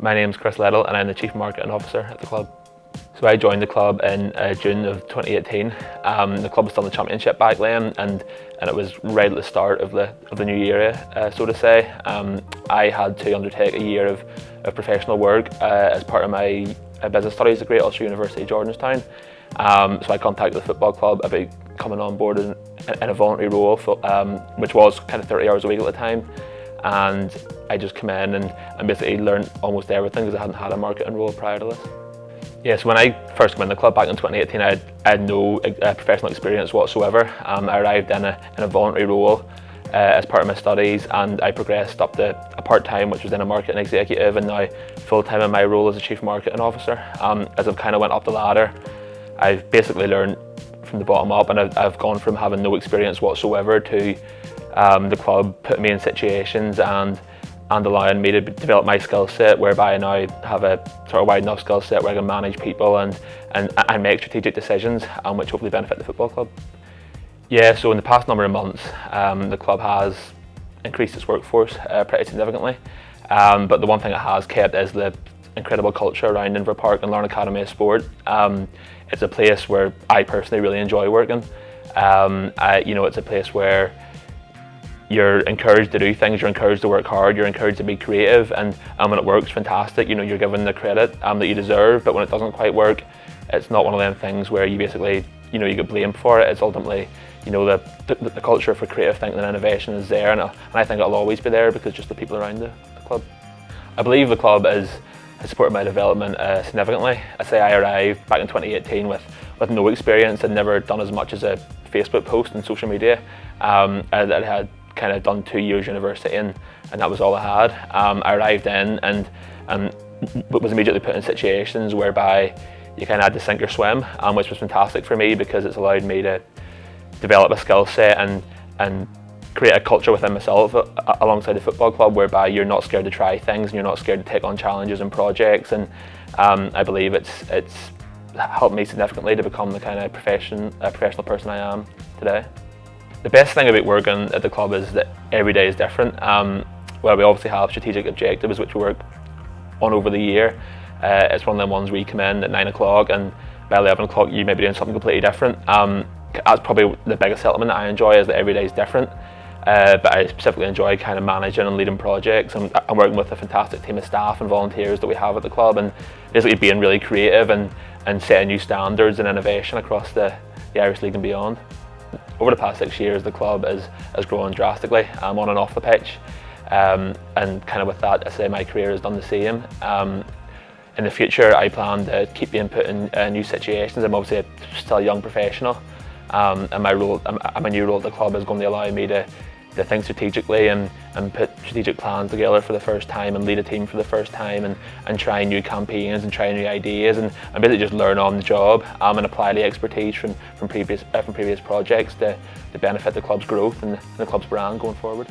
My name's Liddle and I'm the Chief Marketing Officer at the club. So I joined the club in June of 2018. The club was still in the Championship back then, and it was right at the start of the new era, so to say. I had to undertake a year of professional work as part of my business studies degree at Ulster University Jordanstown. So I contacted the football club about coming on board in a voluntary role, which was kind of 30 hours a week at the time. And I just came in and basically learned almost everything because I hadn't had a marketing role prior to this. Yeah, so when I first came in the club back in 2018, I had no professional experience whatsoever. I arrived in a voluntary role as part of my studies, and I progressed up to a part-time, which was then a marketing executive, and now full-time in my role as a chief marketing officer. As I've kind of went up the ladder, I've basically learned from the bottom up, and I've gone from having no experience whatsoever to the club putting me in situations and allowing me to develop my skill set, whereby I now have a sort of wide enough skill set where I can manage people and make strategic decisions, which hopefully benefit the football club. Yeah, so in the past number of months, the club has increased its workforce pretty significantly, but the one thing it has kept is the incredible culture around Inver Park and Larne Academy of Sport. It's a place where I personally really enjoy working. It's a place where you're encouraged to do things, you're encouraged to work hard, you're encouraged to be creative, and when it works, fantastic. You're given the credit that you deserve, but when it doesn't quite work, it's not one of them things where you basically, you get blamed for it. It's ultimately, the culture for creative thinking and innovation is there, and I think it'll always be there because just the people around the club. I believe the club has supported my development significantly. I say I arrived back in 2018 with no experience. I'd never done as much as a Facebook post and social media. I had kind of done 2 years university and that was all I had. I arrived in and was immediately put in situations whereby you kind of had to sink or swim, which was fantastic for me because it's allowed me to develop a skill set and create a culture within myself alongside the football club, whereby you're not scared to try things and you're not scared to take on challenges and projects, and I believe it's helped me significantly to become the kind of professional person I am today. The best thing about working at the club is that every day is different. We obviously have strategic objectives which we work on over the year. It's one of them ones where you come in at 9 o'clock and by 11 o'clock you may be doing something completely different. That's probably the biggest element that I enjoy, is that every day is different. But I specifically enjoy kind of managing and leading projects, and I'm working with a fantastic team of staff and volunteers that we have at the club, and basically being really creative and setting new standards and innovation across the Irish League and beyond. Over the past 6 years, the club has grown drastically on and off the pitch, and kind of with that, I say my career has done the same. In the future, I plan to keep being put in new situations. I'm obviously still a young professional, and my new role at the club is going to allow me to think strategically and put strategic plans together for the first time and lead a team for the first time and try new campaigns and try new ideas and basically just learn on the job and apply the expertise from previous projects to benefit the club's growth and the club's brand going forward.